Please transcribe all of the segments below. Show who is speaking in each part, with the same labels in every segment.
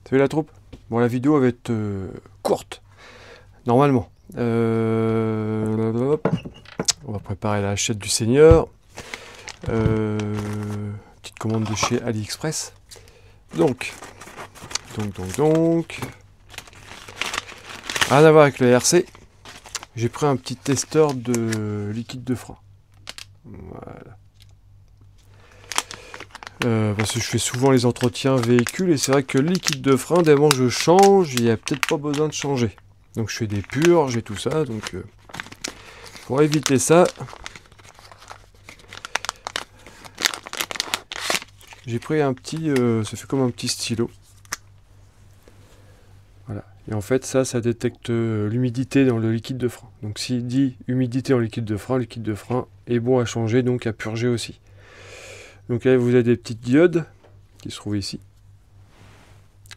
Speaker 1: Salut la troupe. Bon, la vidéo va être courte, normalement. On va préparer la hachette du Seigneur. Petite commande de chez AliExpress. Donc. Rien à voir avec le RC. J'ai pris un petit testeur de liquide de frein. Voilà. Parce que je fais souvent les entretiens véhicules et c'est vrai que le liquide de frein, dès que je change, il n'y a peut-être pas besoin de changer. Donc je fais des purges et tout ça. Donc pour éviter ça, j'ai pris un petit, ça fait comme un petit stylo. Voilà. Et en fait ça détecte l'humidité dans le liquide de frein. Donc s'il dit humidité dans le liquide de frein est bon à changer, donc à purger aussi. Donc là vous avez des petites diodes qui se trouvent ici.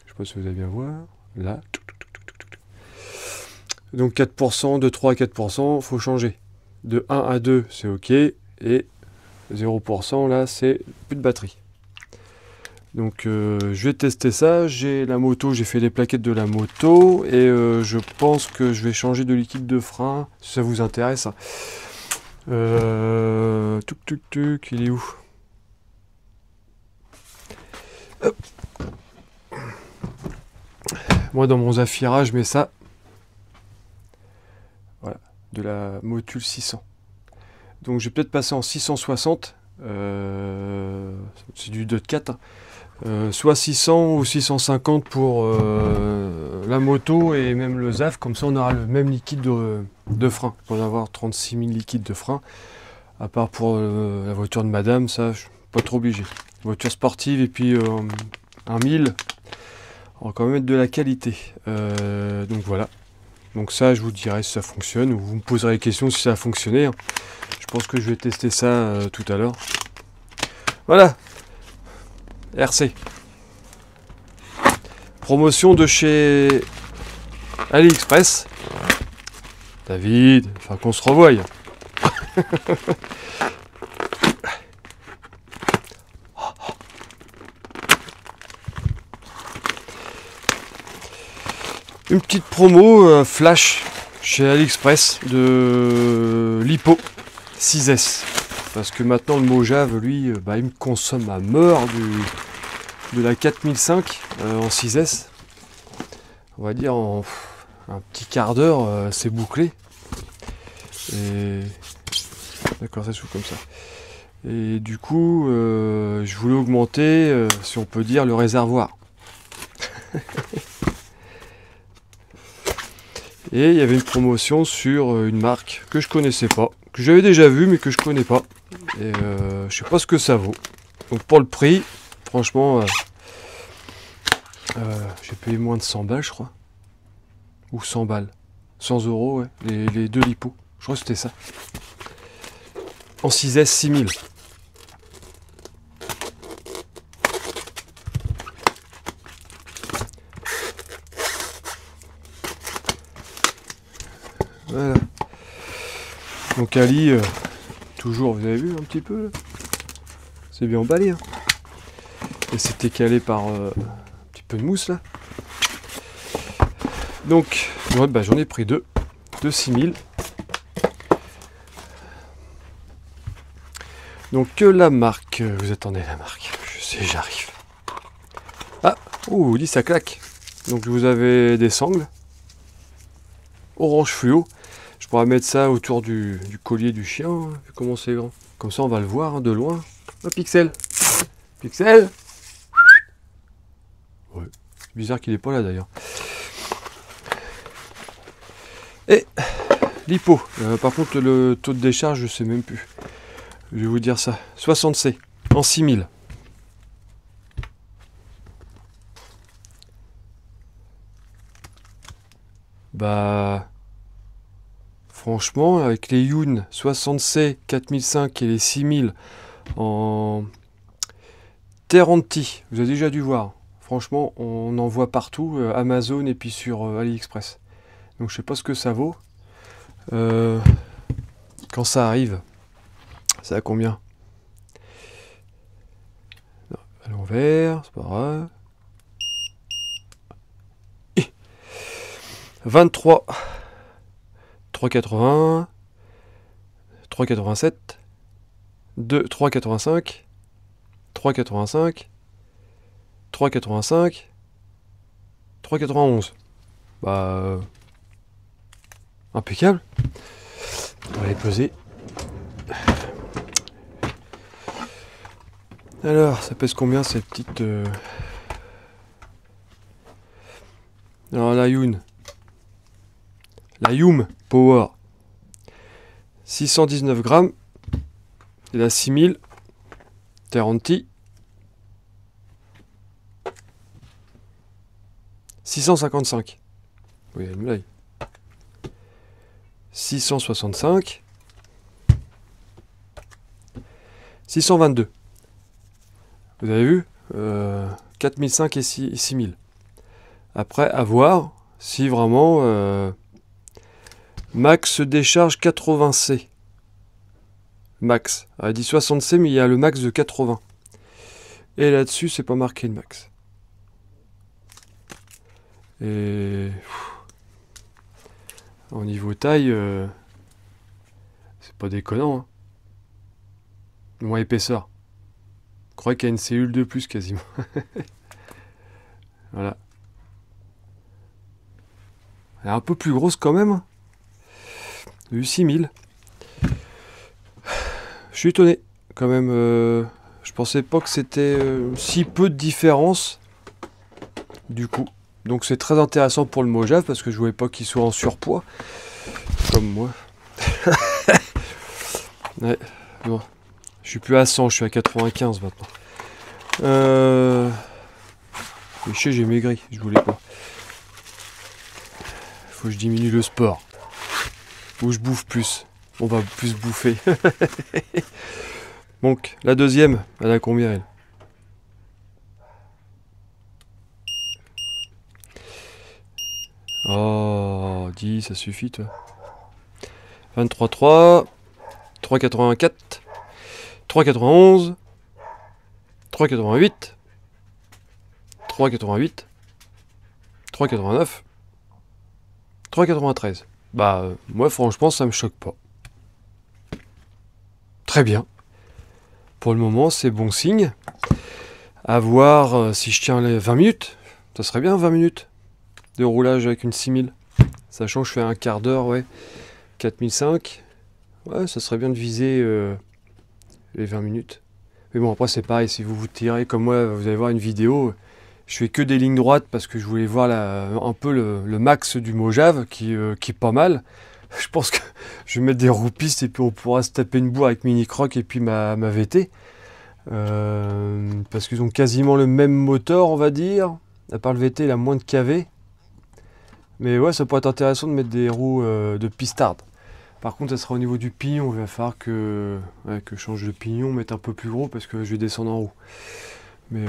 Speaker 1: Je sais pas si vous allez bien voir. Là. Donc 4%, de 3 à 4%, il faut changer. De 1 à 2, c'est OK. Et 0%, là, c'est plus de batterie. Donc je vais tester ça. J'ai la moto, j'ai fait les plaquettes de la moto. Et je pense que je vais changer de liquide de frein, si ça vous intéresse. Il est où? Hop. Moi, dans mon Zafira, je mets ça. Voilà, de la Motul 600. Donc, je vais peut-être passer en 660. C'est du 2.4. Soit 600 ou 650 pour la moto et même le ZAF. Comme ça, on aura le même liquide de frein. On va avoir 36 000 liquides de frein. À part pour la voiture de madame, ça, je suis pas trop obligé. Voiture sportive et puis un 1000. On va quand même mettre de la qualité. Donc voilà. Donc ça, je vous dirai si ça fonctionne. Ou vous me poserez les questions si ça a fonctionné. Je pense que je vais tester ça tout à l'heure. Voilà. RC. Promotion de chez AliExpress. David, enfin qu'on se revoie. Une petite promo flash chez AliExpress de l'Hippo 6S. Parce que maintenant le Mojave, lui, il me consomme à mort de la 4005 en 6S. On va dire en un petit quart d'heure, c'est bouclé. Et d'accord, ça se fout comme ça. Et du coup, je voulais augmenter, si on peut dire, le réservoir. Et il y avait une promotion sur une marque que je connaissais pas, que j'avais déjà vue mais que je connais pas. Et je sais pas ce que ça vaut. Donc pour le prix, franchement, j'ai payé moins de 100 balles je crois. Ou 100 balles. 100 euros, ouais. Les deux lipos. Je crois que c'était ça. En 6S 6000. Voilà. Donc Ali, toujours, vous avez vu un petit peu, c'est bien emballé. Hein. Et c'était calé par un petit peu de mousse là. Donc, ouais, j'en ai pris deux de 6000. Donc la marque, vous attendez la marque, je sais, j'arrive. Ah, ouh, dit ça claque. Donc vous avez des sangles, orange fluo. Je pourrais mettre ça autour du collier du chien, hein, vu comment c'est grand. Comme ça on va le voir hein, de loin. Oh, Pixel. Pixel. Ouais. C'est bizarre qu'il n'est pas là d'ailleurs. Et l'hippo. Par contre le taux de décharge je sais même plus. Je vais vous dire ça. 60C en 6000. Franchement, avec les Yun 60C 4005 et les 6000 en Terranti, vous avez déjà dû voir. Franchement, on en voit partout, Amazon et puis sur AliExpress. Donc je sais pas ce que ça vaut. Quand ça arrive, C'est à combien? Non, à l'envers, c'est pas grave. 23, 3,80, 3,87, 2, 3,85, 3,85, 3,85, 3,91. Bah, impeccable. On va les peser. Alors, ça pèse combien cette petite... Alors, la Yum Power. 619 grammes. Et la 6000. Terranti. 655. Oui, elle me l'aille. 665. 622. Vous avez vu 4005 et 6000. Après, à voir si vraiment max décharge 80C. Max. Elle dit 60C, mais il y a le max de 80. Et là-dessus, c'est pas marqué le max. Et au niveau taille, c'est pas déconnant. Hein. Moins épaisseur. Je crois qu'il y a une cellule de plus quasiment. Voilà. Elle est un peu plus grosse quand même. Du 6000. Je suis étonné quand même. Je pensais pas que c'était si peu de différence. Du coup. Donc c'est très intéressant pour le Mojave parce que je voulais pas qu'il soit en surpoids. Comme moi. Ouais. Bon. Je suis plus à 100, je suis à 95 maintenant. Mais je sais, j'ai maigri, je voulais pas. Faut que je diminue le sport. Ou je bouffe plus. On va plus bouffer. Donc, la deuxième, elle a combien elle? Oh, 10, ça suffit toi. 23,3, 3,84, 3,91, 3,88, 3,88, 3,89, 3,93. Bah, moi franchement, ça me choque pas. Très bien. Pour le moment, c'est bon signe. À voir si je tiens les 20 minutes. Ça serait bien 20 minutes de roulage avec une 6000. Sachant que je fais un quart d'heure, ouais. 4005. Ouais, ça serait bien de viser les 20 minutes. Mais bon, après, c'est pareil. Si vous vous tirez comme moi, vous allez voir une vidéo. Je fais que des lignes droites parce que je voulais voir un peu le max du Mojave qui est pas mal. Je pense que je vais mettre des roues pistes et puis on pourra se taper une bourre avec Mini Croc et puis ma VT. Parce qu'ils ont quasiment le même moteur, on va dire. À part le VT, il a moins de KV. Mais ouais, ça pourrait être intéressant de mettre des roues de pistarde. Par contre, ça sera au niveau du pignon. Il va falloir que je change de pignon, mettre un peu plus gros parce que je vais descendre en roue. Mais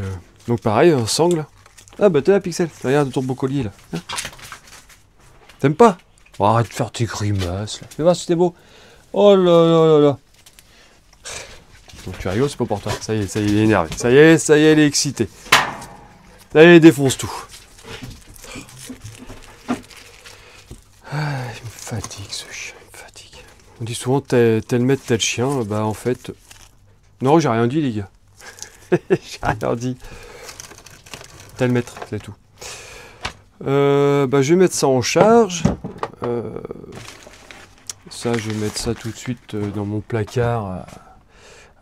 Speaker 1: donc pareil, un sangle. Ah bah t'es là, Pixel. Regarde ton beau collier là. Hein, t'aimes pas? Oh, arrête de faire tes grimaces là. Fais voir si c'était beau. Oh là là là là. Donc tu rigoles, c'est pas pour toi. Ça y est, il est énervé. Ça y est, il est excité. Ça y est, il défonce tout. Ah, il me fatigue ce chien, il me fatigue. On dit souvent tel maître, tel chien. Bah en fait... Non, j'ai rien dit les gars. J'ai rien dit. Tel maître, c'est tout. Bah, je vais mettre ça en charge. Ça, je vais mettre ça tout de suite dans mon placard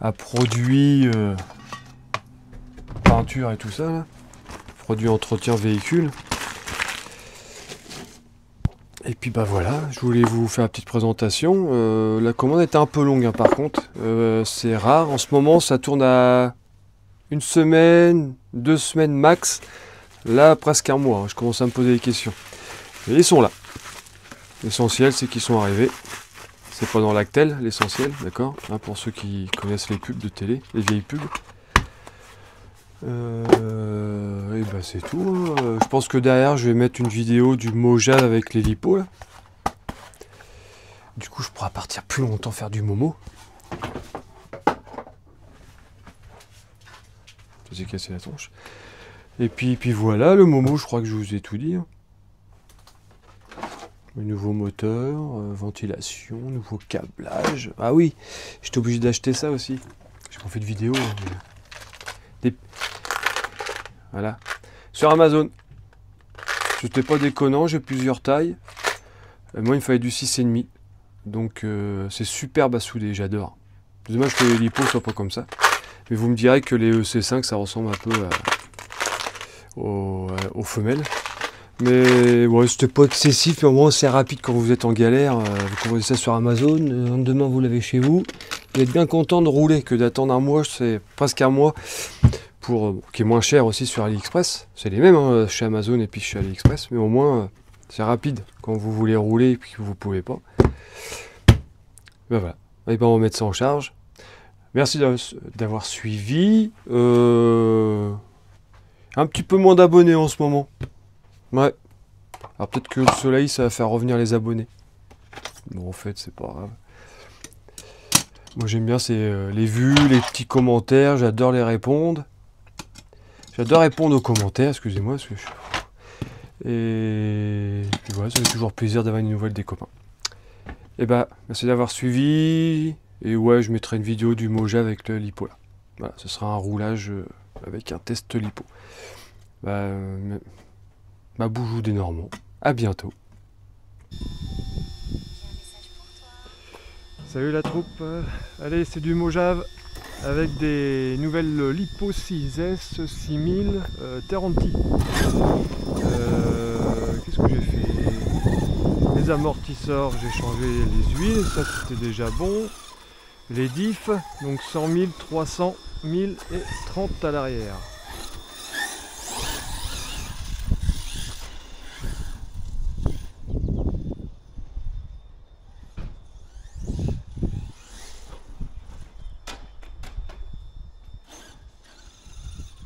Speaker 1: à produits peinture et tout ça. Là. Produits entretien véhicule. Et puis bah voilà, je voulais vous faire une petite présentation. La commande était un peu longue hein, par contre. C'est rare. En ce moment, ça tourne à une semaine, 2 semaines max. Là, presque un mois. Hein. Je commence à me poser des questions. Et ils sont là. L'essentiel, c'est qu'ils sont arrivés. C'est pas dans l'actel, l'essentiel, d'accord hein, pour ceux qui connaissent les pubs de télé, les vieilles pubs. Et bah c'est tout. Hein. Je pense que derrière, je vais mettre une vidéo du Mojave avec les lipos. Là. Du coup, je pourrai partir plus longtemps faire du Momo. s'est cassé la tronche. Et puis voilà, le Momo, je crois que je vous ai tout dit. Hein. Le nouveau moteur, ventilation, nouveau câblage. Ah oui, j'étais obligé d'acheter ça aussi. J'ai pas fait de vidéo. Hein, mais... Voilà. Sur Amazon. C'était pas déconnant, j'ai plusieurs tailles. Moi, il me fallait du 6,5. Donc, c'est superbe à souder, j'adore. C'est dommage que les Lipo soient pas comme ça. Mais vous me direz que les EC5, ça ressemble un peu aux femelles. Mais ouais, c'était pas excessif, mais au moins c'est rapide quand vous êtes en galère. Vous commandez ça sur Amazon, demain vous l'avez chez vous. Vous êtes bien content de rouler que d'attendre un mois, c'est presque un mois, qui est moins cher aussi sur AliExpress. C'est les mêmes hein, chez Amazon et puis chez AliExpress, mais au moins c'est rapide quand vous voulez rouler et puis que vous pouvez pas. Ben voilà, et ben on va mettre ça en charge. Merci d'avoir suivi. Un petit peu moins d'abonnés en ce moment. Ouais. Alors peut-être que le soleil, ça va faire revenir les abonnés. Bon, en fait, c'est pas grave. Moi, j'aime bien les vues, les petits commentaires. J'adore les répondre. J'adore répondre aux commentaires, excusez-moi. Parce que Et puis voilà, ça fait toujours plaisir d'avoir une nouvelle des copains. Et bah, merci d'avoir suivi. Et ouais, je mettrai une vidéo du Moja avec le lipo là. Voilà, ce sera un roulage avec un test lipo. Bah, ma boujou des Normands. À bientôt. Salut la troupe. Allez, c'est du Mojave avec des nouvelles Lipo 6S 6000 Terranti. Qu'est-ce que j'ai fait? Les amortisseurs, j'ai changé les huiles, ça c'était déjà bon. Les diffs, donc 100 000, 300 000 et 30 à l'arrière.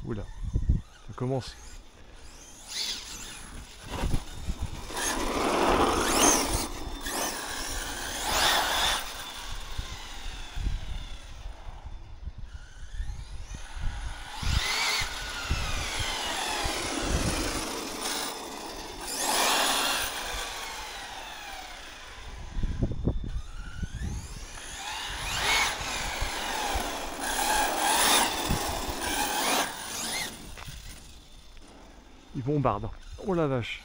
Speaker 1: Oula, ça commence. Il bombarde. Oh la vache.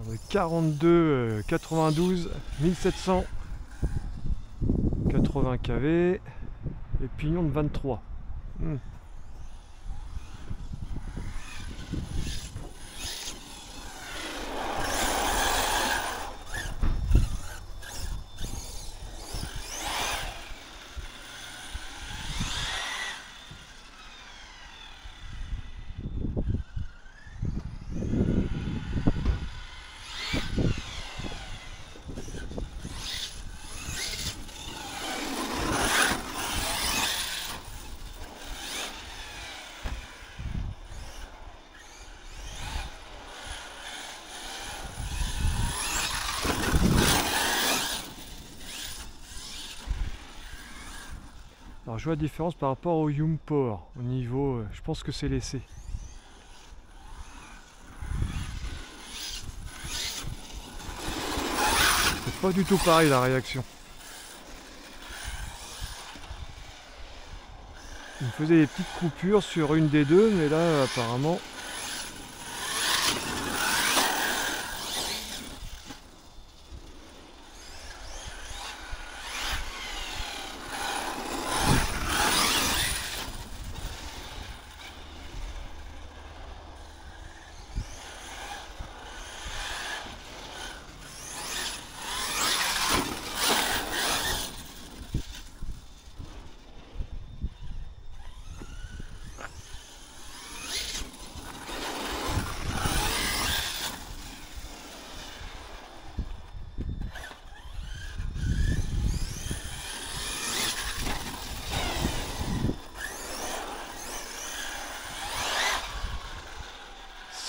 Speaker 1: Avec 42 92 1700 80 kV et pignon de 23. Alors je vois la différence par rapport au Yumport, au niveau, je pense que c'est l'essai. C'est pas du tout pareil la réaction. Il me faisait des petites coupures sur une des deux, mais là apparemment...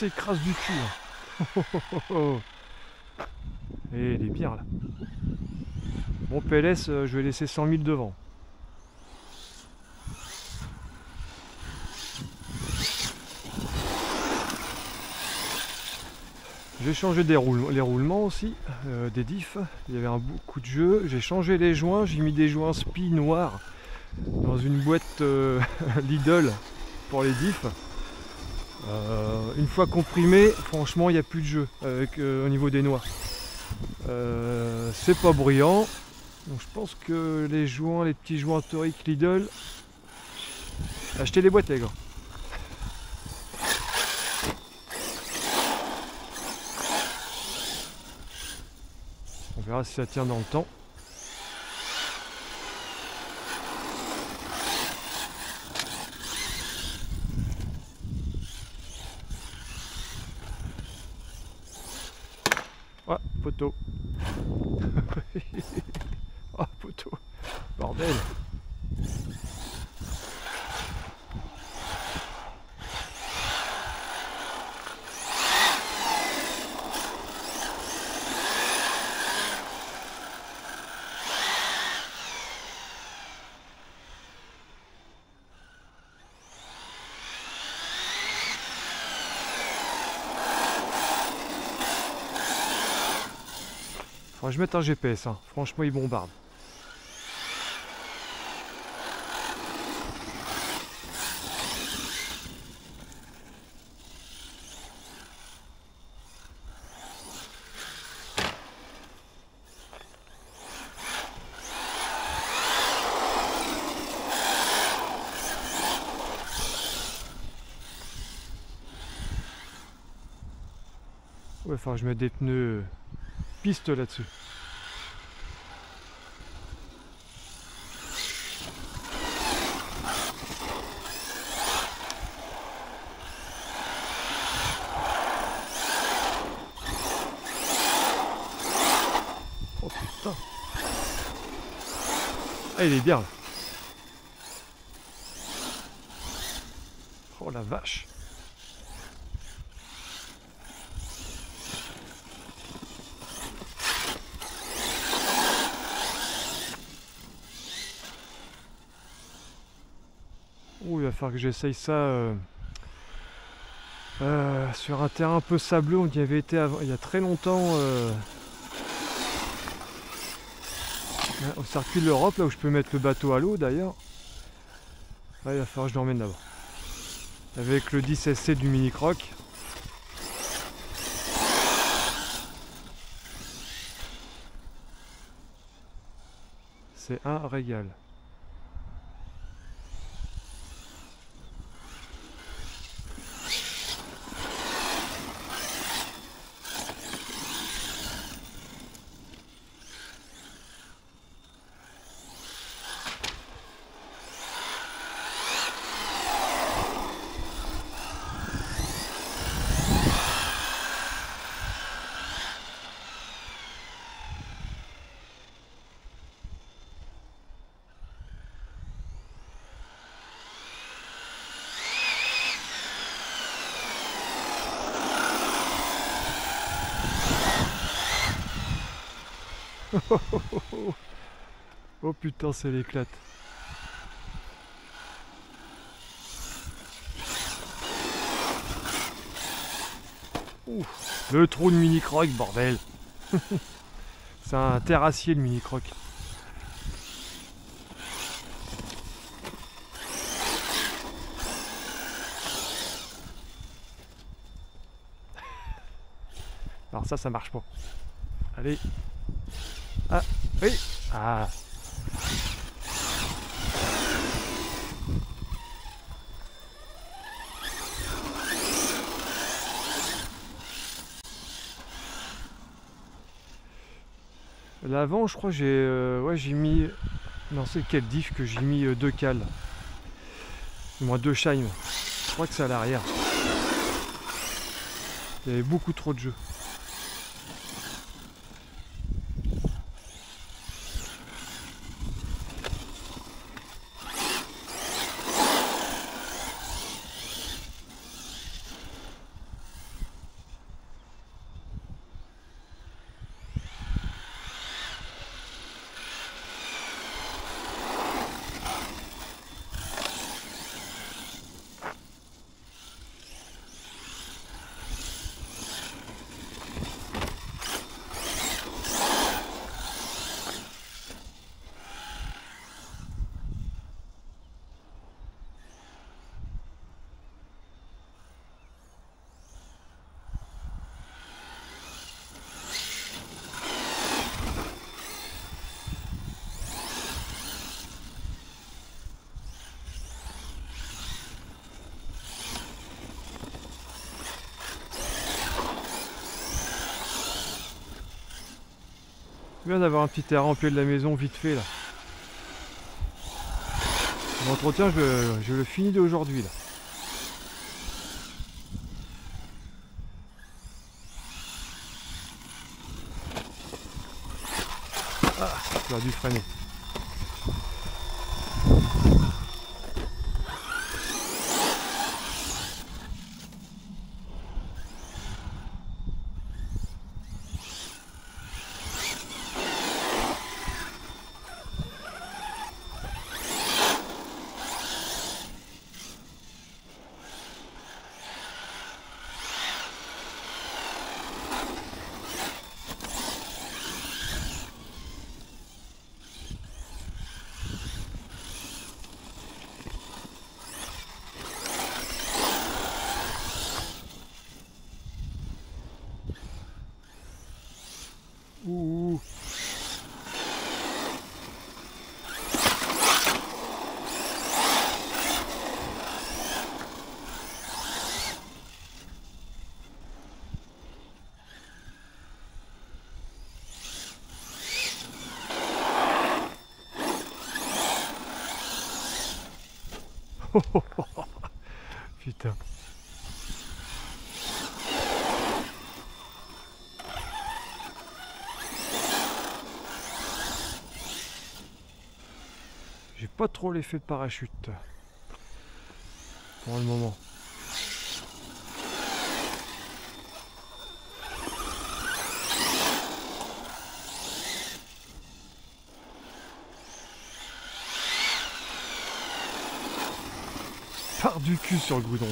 Speaker 2: s'écrase du cul. Et il est bien là. Bon, PLS, je vais laisser 100 000 devant. J'ai changé les roulements aussi, des diffs. Il y avait un beaucoup de jeu. J'ai changé les joints, j'ai mis des joints spi noirs dans une boîte Lidl pour les diffs. Une fois comprimé, franchement, il n'y a plus de jeu avec, au niveau des noix. C'est pas bruyant. Donc je pense que les joints, les petits joints toriques Lidl, achetez les boîtes les gars. On verra si ça tient dans le temps. Ah, poteau. Ah, poteau. Bordel. Faudrait que je mette un GPS, hein. Franchement il bombarde. Ouais, enfin je mets des pneus piste là-dessus. Oh putain. Ah, il est bien là. Oh la vache. Oh, il va falloir que j'essaye ça sur un terrain un peu sableux. On y avait été il y a très longtemps au circuit de l'Europe, là où je peux mettre le bateau à l'eau d'ailleurs. Ouais, il va falloir que je l'emmène d'abord. Avec le 10 SC du Mini Croc. C'est un régal. Oh putain, c'est l'éclate. Le trou de Mini Croc, bordel. C'est un terrassier le Mini Croc. Alors ça marche pas. Allez. Ah, oui. Ah. L'avant, je crois, j'ai mis... Non, c'est quel diff que j'ai mis deux cales. Du moins deux shines. Je crois que c'est à l'arrière. Il y avait beaucoup trop de jeux. Bien d'avoir un petit terrain au pied de la maison vite fait là. L'entretien, je le finis d'aujourd'hui là. Ah, j'aurais dû freiner. Ouh. Putain. J'ai pas trop l'effet de parachute pour le moment. Part du cul sur le goudron.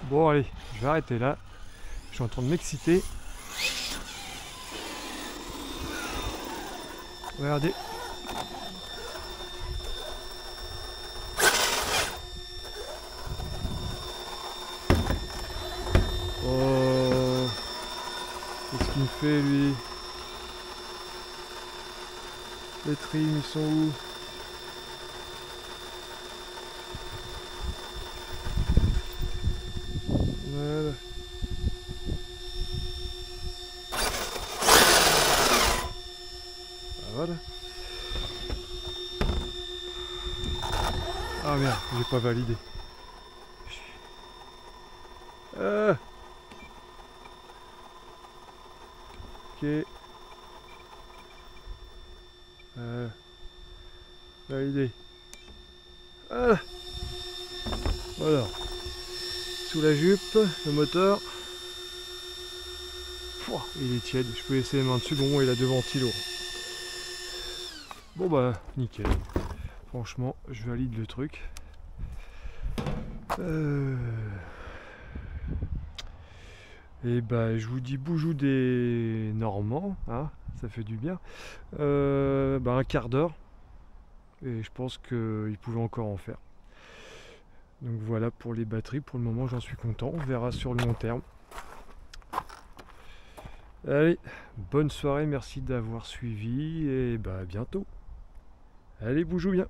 Speaker 2: Bon allez, je vais arrêter là. Je suis en train de m'exciter. Regardez. Oh, qu'est-ce qu'il me fait lui? Les trims, ils sont où? Voilà. Ah, voilà. Ah merde, j'ai pas validé. Ok. Validé. Voilà. Voilà. Sous la jupe, le moteur. Pouah, il est tiède. Je peux laisser les mains dessus. Bon, il a deux ventilos. Bon bah, nickel. Franchement, je valide le truc. Et bah, je vous dis boujou des Normands, hein, ça fait du bien. Bah, un quart d'heure. Et je pense qu'il pouvait encore en faire. Donc voilà pour les batteries. Pour le moment, j'en suis content. On verra sur le long terme. Allez, bonne soirée. Merci d'avoir suivi. Et bah, à bientôt. Allez, boujou bien.